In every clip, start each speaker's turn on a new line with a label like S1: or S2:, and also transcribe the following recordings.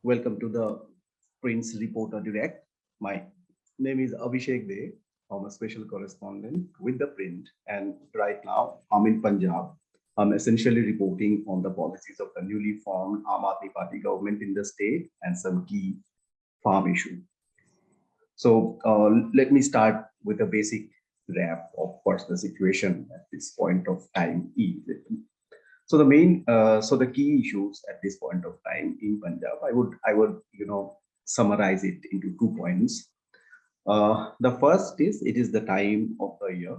S1: Welcome to the Print's Reporter Direct. My name is Abhishek Dey. I'm a special correspondent with the Print, and right now I'm in Punjab. I'm essentially reporting on the policies of the newly formed Aam Aadmi Party government in the state and some key farm issues. So let me start with a basic wrap of what's the situation at this point of time is. So the key issues at this point of time in Punjab, I would summarize it into 2 points. The first is it is the time of the year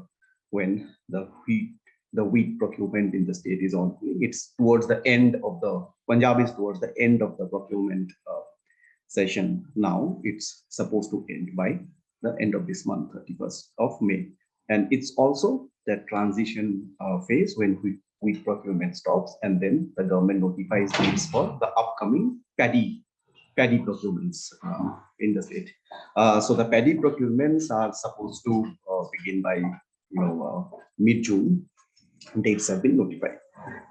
S1: when the wheat procurement in the state is ongoing. It's towards the end of the Punjab is towards the end of the procurement session now. It's supposed to end by the end of this month, 31st of May. And it's also the transition phase when wheat procurement stops, and then the government notifies these for the upcoming paddy procurements in the state. So the paddy procurements are supposed to begin by mid-June. Dates have been notified.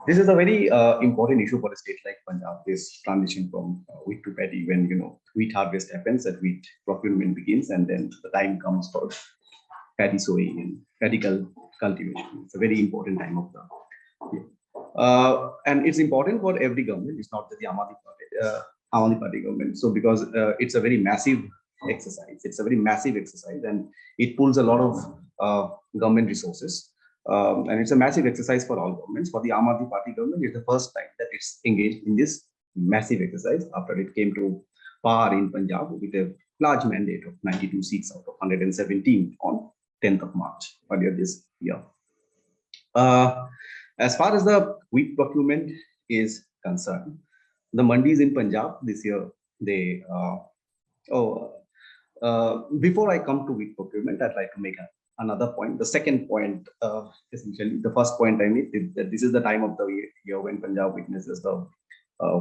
S1: This is a very important issue for a state like Punjab. This transition from wheat to paddy, when wheat harvest happens, that wheat procurement begins, and then the time comes for paddy sowing and paddy cultivation. It's a very important time of the year. And it's important for every government. It's not just the Aam Aadmi Party government. So because it's a very massive exercise. It's a very massive exercise, and it pulls a lot of government resources. And it's a massive exercise for all governments. For the Aam Aadmi Party government, it's the first time that it's engaged in this massive exercise after it came to power in Punjab with a large mandate of 92 seats out of 117 on 10th of March earlier this year. As far as the wheat procurement is concerned, the mandis in Punjab this year, before I come to wheat procurement, I'd like to make another point. The second point, essentially, the first point I made is that this is the time of the year when Punjab witnesses the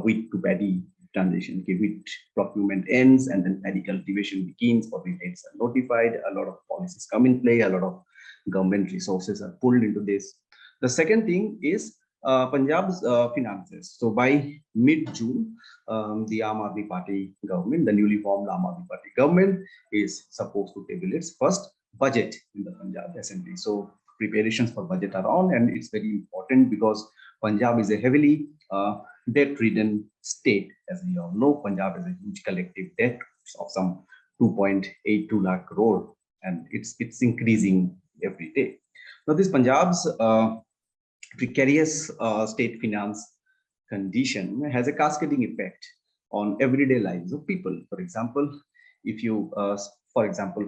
S1: wheat to paddy transition. Wheat procurement ends, and then paddy cultivation begins. For the dates are notified. A lot of policies come in play. A lot of government resources are pulled into this. The second thing is Punjab's finances. So by mid-June, the Aam Aadmi Party government, the newly formed Aam Aadmi Party government, is supposed to table its first budget in the Punjab Assembly. So preparations for budget are on, and it's very important because Punjab is a heavily debt-ridden state. As we all know, Punjab has a huge collective debt of some 2.82 lakh crore, and it's increasing every day. Now, this Punjab's precarious state finance condition has a cascading effect on everyday lives of people. For example,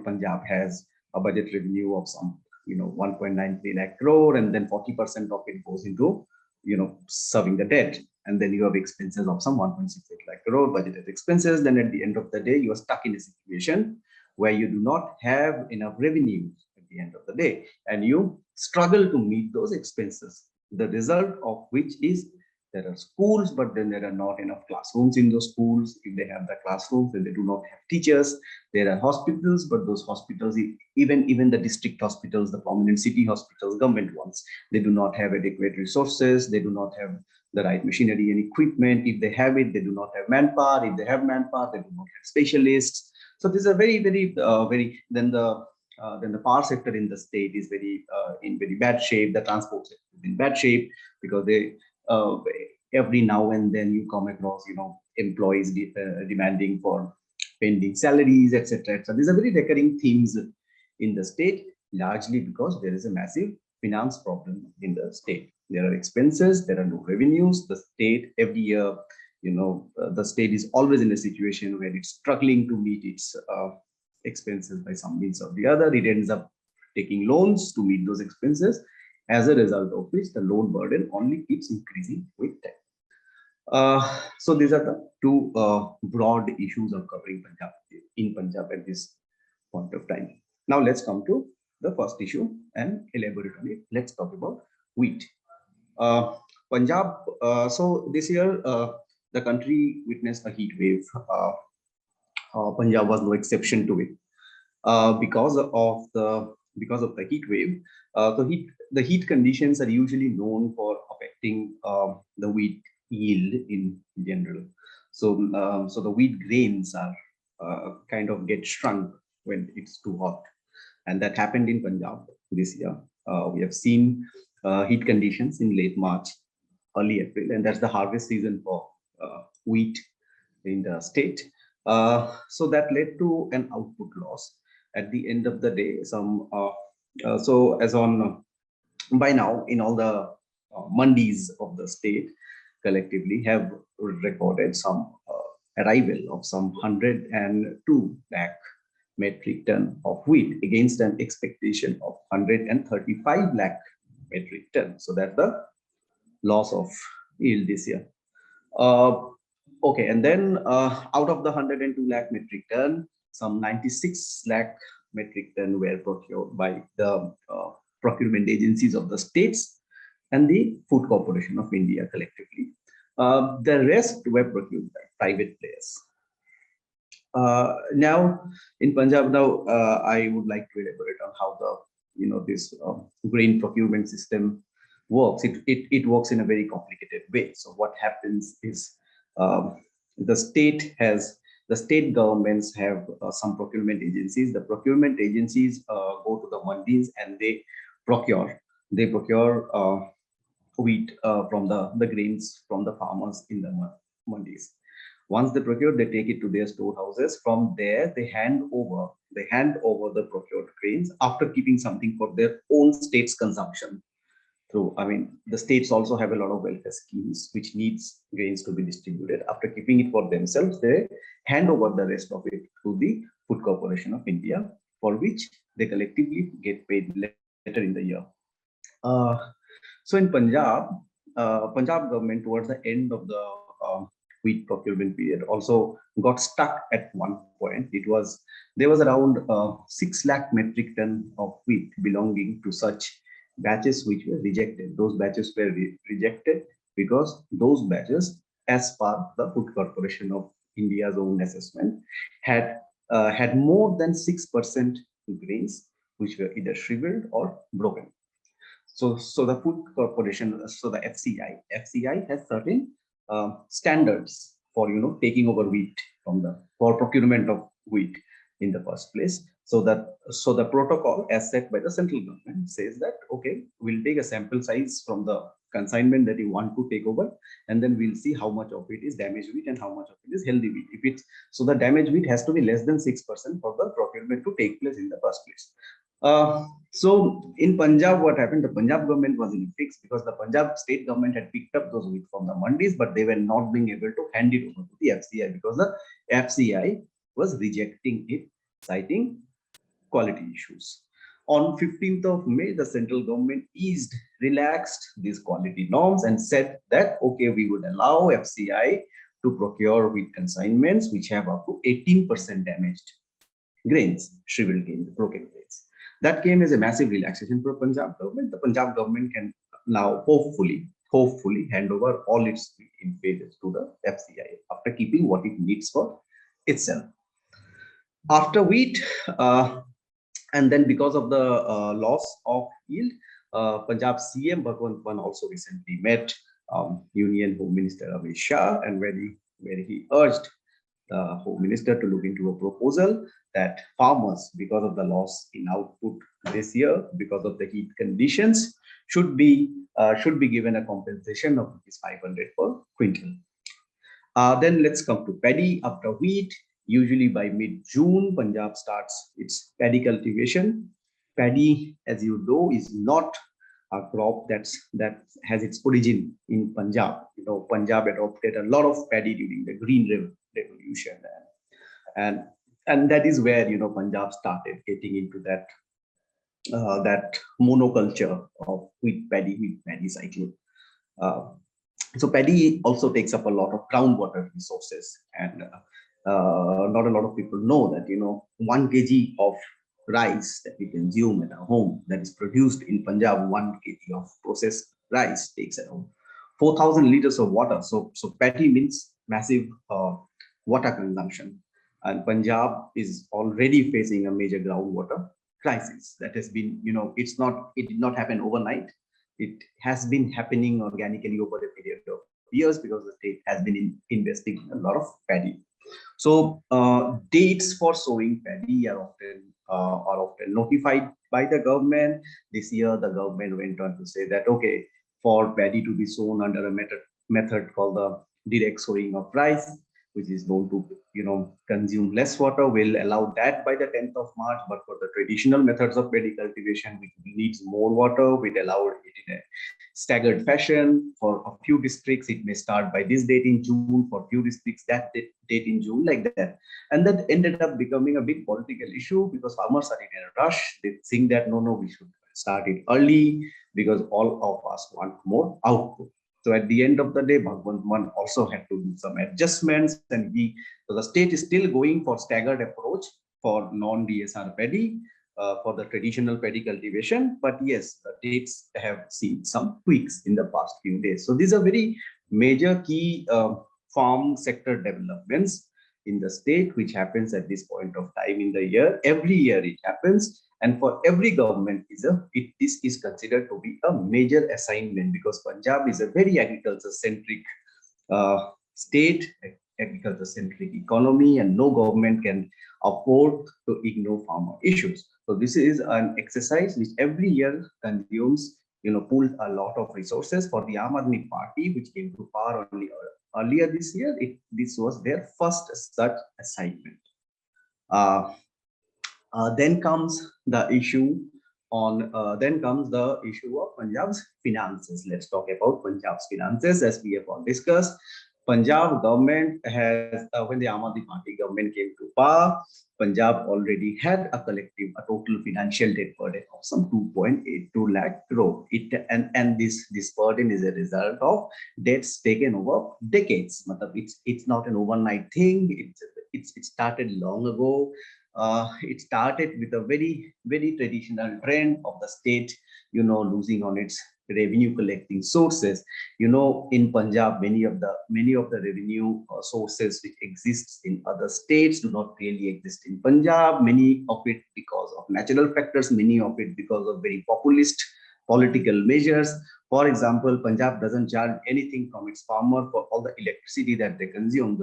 S1: Punjab has a budget revenue of some 1.93 lakh crore, and then 40% of it goes into serving the debt, and then you have expenses of some 1.68 lakh crore budgeted expenses. Then at the end of the day, you are stuck in a situation where you do not have enough revenue at the end of the day, and you struggle to meet those expenses. The result of which is there are schools, but then there are not enough classrooms in those schools. If they have the classrooms, then they do not have teachers. There are hospitals, but those hospitals, even the district hospitals, the prominent city hospitals, government ones, they do not have adequate resources. They do not have the right machinery and equipment. If they have it, they do not have manpower. If they have manpower, they do not have specialists. So this is a very, very. Then the power sector in the state is in very bad shape. The transport sector is in bad shape because every now and then you come across employees demanding for pending salaries, etc. So these are very recurring themes in the state, largely because there is a massive finance problem in the state. There are expenses, there are no revenues. The state every year, the state is always in a situation where it's struggling to meet its expenses by some means or the other. It ends up taking loans to meet those expenses, as a result of which the loan burden only keeps increasing with time. So these are the two broad issues of covering Punjab at this point of time. Now let's come to the first issue and elaborate on it. Let's talk about wheat. Punjab. So this year, the country witnessed a heat wave. Punjab was no exception to it because of the heat wave. The heat conditions are usually known for affecting the wheat yield in general. So the wheat grains are kind of get shrunk when it's too hot, and that happened in Punjab this year. We have seen heat conditions in late March, early April, and that's the harvest season for wheat in the state. So that led to an output loss. At the end of the day, so as on by now, in all the mandis of the state collectively have recorded some arrival of some 102 lakh metric ton of wheat against an expectation of 135 lakh metric ton. So that's the loss of yield this year. Uh, okay, and then out of the 102 lakh metric ton, some 96 lakh metric ton were procured by the procurement agencies of the states and the Food Corporation of India collectively. The rest were procured by private players. Now in Punjab, I would like to elaborate on how this grain procurement system works. It works in a very complicated way. So what happens is um, the state governments have some procurement agencies. The procurement agencies go to the mandis and they procure wheat from the grains from the farmers in the mandis. Once they procure, they take it to their storehouses. From there, they hand over the procured grains after keeping something for their own state's consumption. Through, I mean, the states also have a lot of welfare schemes which needs grains to be distributed. After keeping it for themselves, they hand over the rest of it to the Food Corporation of India, for which they collectively get paid later in the year. Uh, so in Punjab government towards the end of the wheat procurement period also got stuck at one point. There was around 6 lakh metric ton of wheat belonging to such batches which were rejected. Those batches were rejected because those batches, as per the Food Corporation of India's own assessment, had more than 6% grains which were either shriveled or broken. So the Food Corporation, so the FCI has certain standards for taking over wheat for procurement of wheat in the first place. So the protocol as set by the central government says that okay, we'll take a sample size from the consignment that you want to take over, and then we'll see how much of it is damaged wheat and how much of it is healthy wheat. If it's so, the damaged wheat has to be less than 6% for the procurement to take place in the first place. So in Punjab, what happened? The Punjab government was in a fix because the Punjab state government had picked up those wheat from the mandis, but they were not being able to hand it over to the FCI because the FCI was rejecting it, citing quality issues. On 15th of May, the central government relaxed these quality norms and said that, okay, we would allow FCI to procure wheat consignments which have up to 18% damaged grains, shriveled grains, broken grains. That came as a massive relaxation for Punjab government. The Punjab government can now hopefully hand over all its wheat in phases to the FCI after keeping what it needs for itself. After wheat, and then because of the loss of yield, Punjab CM Bhagwant Mann also recently met Union Home Minister Abhishek Shah, and where he urged the Home Minister to look into a proposal that farmers, because of the loss in output this year, because of the heat conditions, should be given a compensation of 500 per quintal. Then let's come to paddy. After wheat, usually by mid-June, Punjab starts its paddy cultivation. Paddy, as you know, is not a crop that has its origin in Punjab. Punjab adopted a lot of paddy during the Green Revolution, and that is where Punjab started getting into that monoculture of wheat paddy cycle. Uh, so paddy also takes up a lot of groundwater resources, and not a lot of people know that 1 kg of rice that we consume at our home that is produced in Punjab, 1 kg of processed rice takes around 4,000 liters of water. So paddy means massive water consumption, and Punjab is already facing a major groundwater crisis that has been, it did not happen overnight. It has been happening organically over a period of years. years because the state has been investing in a lot of paddy. So dates for sowing paddy are often notified by the government. This year, the government went on to say that okay, for paddy to be sown under a method called the direct sowing of rice, which is known to consume less water, will allow that by the 10th of March. But for the traditional methods of paddy cultivation, which needs more water, will allow it in a staggered fashion. For a few districts, it may start by this date in June. For few districts, that date in June, like that. And that ended up becoming a big political issue because farmers are in a rush. They think that no, we should start it early because all of us want more output. So at the end of the day, Bhagwant Mann also had to do some adjustments, and so the state is still going for staggered approach for non-DSR paddy, for the traditional paddy cultivation. But yes, the dates have seen some tweaks in the past few days. So these are very major key farm sector developments in the state, which happens at this point of time in the year. Every year it happens. And for every government, this is considered to be a major assignment because Punjab is a very agriculture-centric state, agriculture-centric economy, and no government can afford to ignore farmer issues. So this is an exercise which every year consumes, pulls a lot of resources. For the Aam Aadmi Party, which came to power only earlier this year, this was their first such assignment. Then comes the issue of Punjab's finances. Let's talk about Punjab's finances. As we have all discussed, Punjab government has, when the Aam Aadmi Party government came to power, Punjab already had a total financial debt burden of some 2.82 lakh crore. And this burden is a result of debts taken over decades. It's not an overnight thing. It started long ago. It started with a very, very traditional trend of the state, losing on its revenue collecting sources. In Punjab, many of the revenue sources which exists in other states do not really exist in Punjab. Many of it because of natural factors, many of it because of very populist political measures. For example, Punjab doesn't charge anything from its farmer for all the electricity that they consume.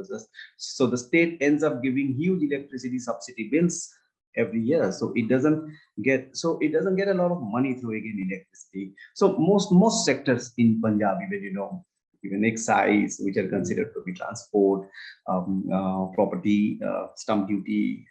S1: So the state ends up giving huge electricity subsidy bills every year. So it doesn't get a lot of money through again electricity. So most sectors in Punjab, even excise, which are considered to be transport, property, stamp duty,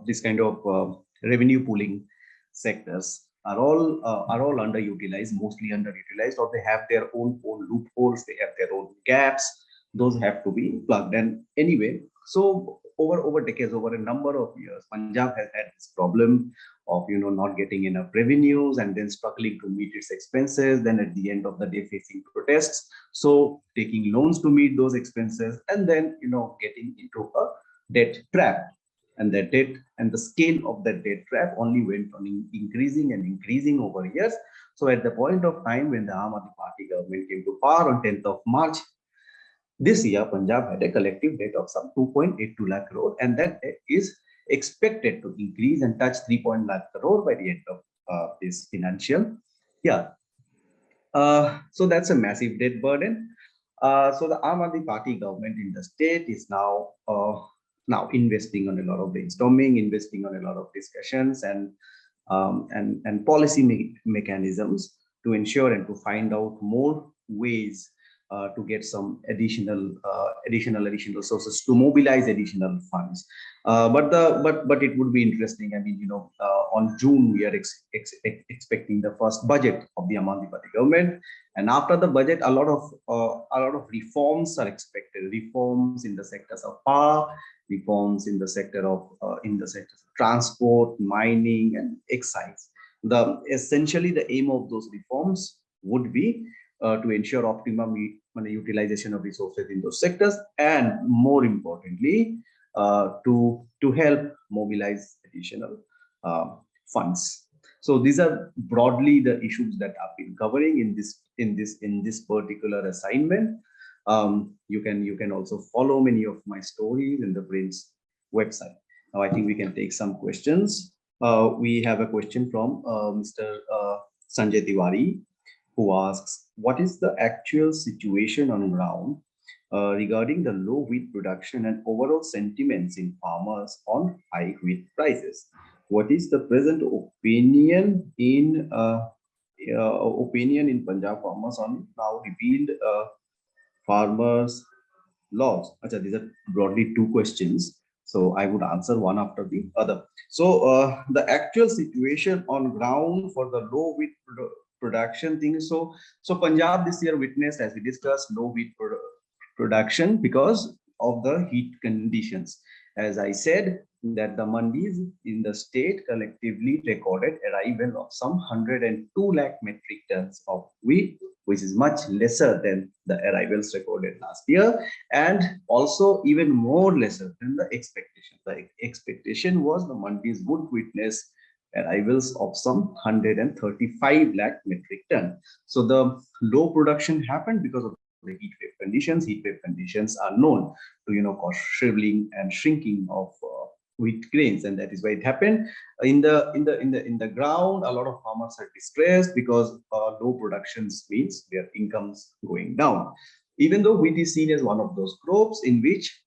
S1: this kind of revenue pooling sectors are all underutilized, mostly underutilized, or they have their own loopholes, they have their own gaps. Those have to be plugged. And anyway, so over decades, over a number of years, Punjab has had this problem of not getting enough revenues and then struggling to meet its expenses. Then at the end of the day, facing protests, so taking loans to meet those expenses, and then getting into a debt trap. And the debt and the scale of that debt trap only went on increasing and increasing over years. So at the point of time when the Aam Aadmi Party government came to power on 10th of March, this year, Punjab had a collective debt of some 2.82 lakh crore, and that debt is expected to increase and touch 3 lakh crore by the end of this financial year. So that's a massive debt burden. So the Aam Aadmi Party government in the state is now investing on a lot of brainstorming, investing on a lot of discussions and policy mechanisms to ensure and to find out more ways to get some additional sources to mobilize additional funds. But it would be interesting. I mean, on June we are expecting the first budget of the Aam Aadmi Party government, and after the budget, a lot of reforms are expected. Reforms in the sectors of power, reforms in the sector of transport, mining, and excise. Essentially the aim of those reforms would be to ensure optimum utilization of resources in those sectors, and more importantly, to help mobilize additional funds. So these are broadly the issues that I've been covering in this particular assignment. You can also follow many of my stories in the Print's website. Now I think we can take some questions. We have a question from Mr. Sanjay Tiwari, who asks, what is the actual situation on ground regarding the low wheat production and overall sentiments in farmers on high wheat prices. What is the present opinion in Punjab farmers on now revealed farmers laws? Acha, these are broadly two questions. So I would answer one after the other. So the actual situation on ground for the low wheat production thing. So Punjab this year witnessed, as we discussed, low wheat production because of the heat conditions. As I said, that the mandis in the state collectively recorded arrival of some 102 lakh metric tons of wheat, which is much lesser than the arrivals recorded last year, and also even more lesser than the expectation. The expectation was the mandis would witness arrivals of some 135 lakh metric ton. So the low production happened because of the heat wave conditions. Heat wave conditions are known to cause shriveling and shrinking of wheat grains, and that is why it happened. In the ground, a lot of farmers are distressed because low productions means their incomes going down. Even though wheat is seen as one of those crops in which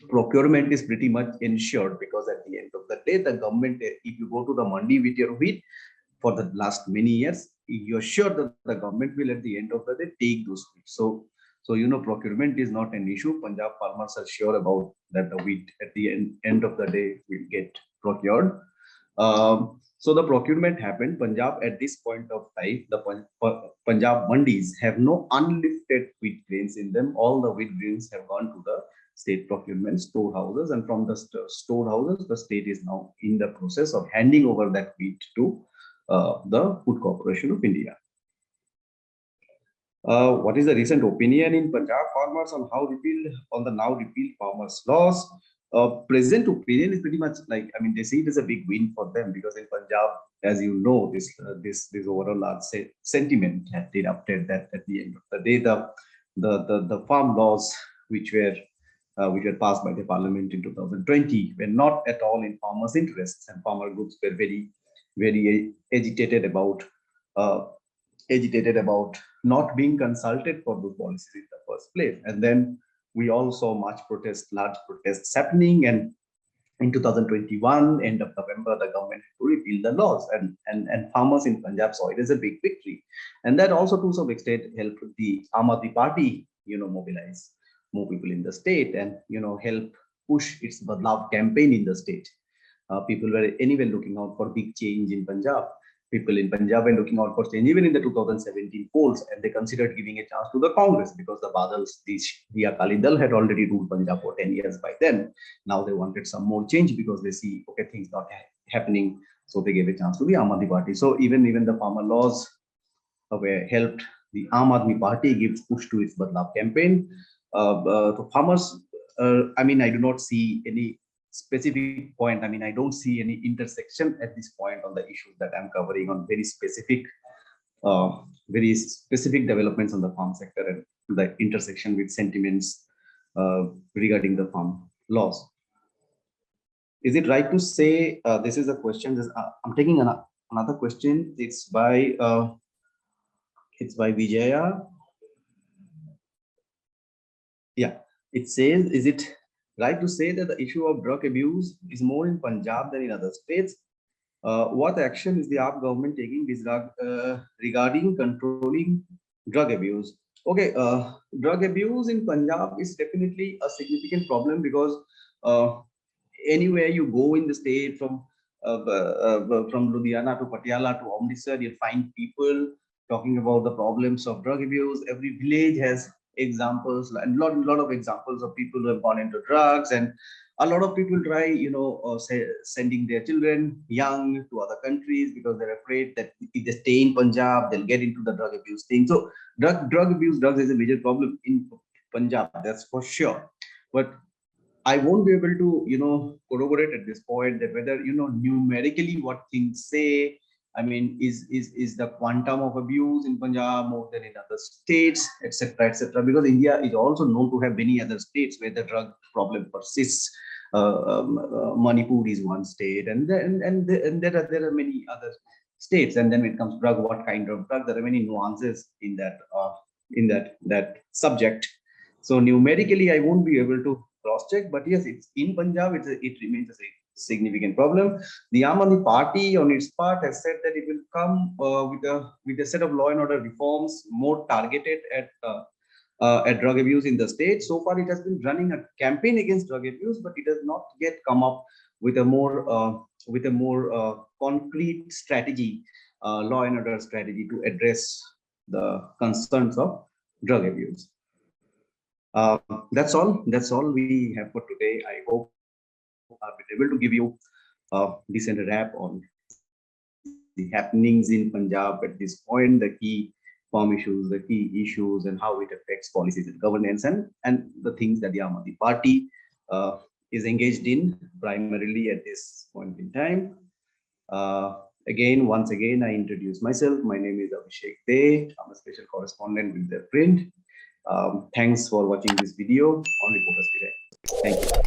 S1: procurement is pretty much ensured, because at the end of the day, the government, if you go to the mandi with your wheat for the last many years, you're sure that the government will at the end of the day take those wheat. So procurement is not an issue. Punjab farmers are sure about that the wheat at the end of the day will get procured. So the procurement happened. Punjab at this point of time, the Punjab mandis have no unlifted wheat grains in them. All the wheat grains have gone to the state procurement storehouses, and from the storehouses, the state is now in the process of handing over that wheat to the Food Corporation of India. What is the recent opinion in Punjab farmers on the now repealed farmers laws? Present opinion is pretty much like, I mean, they see it as a big win for them, because in Punjab, as you know, this overall large sentiment had erupted that at the end of the day, the farm laws which were passed by the parliament in 2020 were not at all in farmers' interests, and farmer groups were very uh, agitated about not being consulted for those policies in the first place. And then we all saw large protests happening, and in 2021, end of November, the government had to repeal the laws, and farmers in Punjab saw it as a big victory. And that also to some extent helped the Aam Aadmi Party, mobilize more people in the state, and help push its Badlav campaign in the state. People were anyway looking out for big change in Punjab. People in Punjab were looking out for change even in the 2017 polls, and they considered giving a chance to the Congress, because the Badals, the Akali Dal, had already ruled Punjab for 10 years by then. Now they wanted some more change because they see, okay, things not happening, so they gave a chance to the Aam Aadmi Party. So even the farmer laws were helped the Aam Aadmi Party gives push to its Badlav campaign. To farmers, I mean, I do not see any specific point. I mean, I don't see any intersection at this point on the issues that I'm covering on very specific developments on the farm sector, and the intersection with sentiments regarding the farm laws. Is it right to say, this is a question, I'm taking another question. It's by Vijaya. Yeah, it says, is it right to say that the issue of drug abuse is more in Punjab than in other states? What action is the AAP government taking regarding controlling drug abuse? Okay, drug abuse in Punjab is definitely a significant problem, because anywhere you go in the state, from Ludhiana to Patiala to Amritsar, you'll find people talking about the problems of drug abuse. Every village has examples, and lot of examples of people who have gone into drugs, and a lot of people try, sending their children young to other countries because they're afraid that if they stay in Punjab, they'll get into the drug abuse thing. So drugs is a major problem in Punjab, that's for sure. But I won't be able to, corroborate at this point that whether, numerically what things say. I mean, is the quantum of abuse in Punjab more than in other states, etc., etc. Because India is also known to have many other states where the drug problem persists. Manipur is one state, and there are many other states. And then when it comes to drug, what kind of drug? There are many nuances in that subject. So numerically, I won't be able to cross-check, but yes, it's in Punjab, it remains a significant problem. The Aam Aadmi Party, on its part, has said that it will come with a set of law and order reforms more targeted at drug abuse in the state. So far, it has been running a campaign against drug abuse, but it has not yet come up with a more concrete strategy, law and order strategy to address the concerns of drug abuse. That's all. That's all we have for today. I hope I've been able to give you a decent wrap on the happenings in Punjab at this point, the key farm issues, the key issues, and how it affects policies and governance, and the things that the Aam Aadmi Party is engaged in primarily at this point in time. Once again, I introduce myself. My name is Abhishek Dey. I'm a special correspondent with ThePrint. Thanks for watching this video on Reporters Direct. Thank you.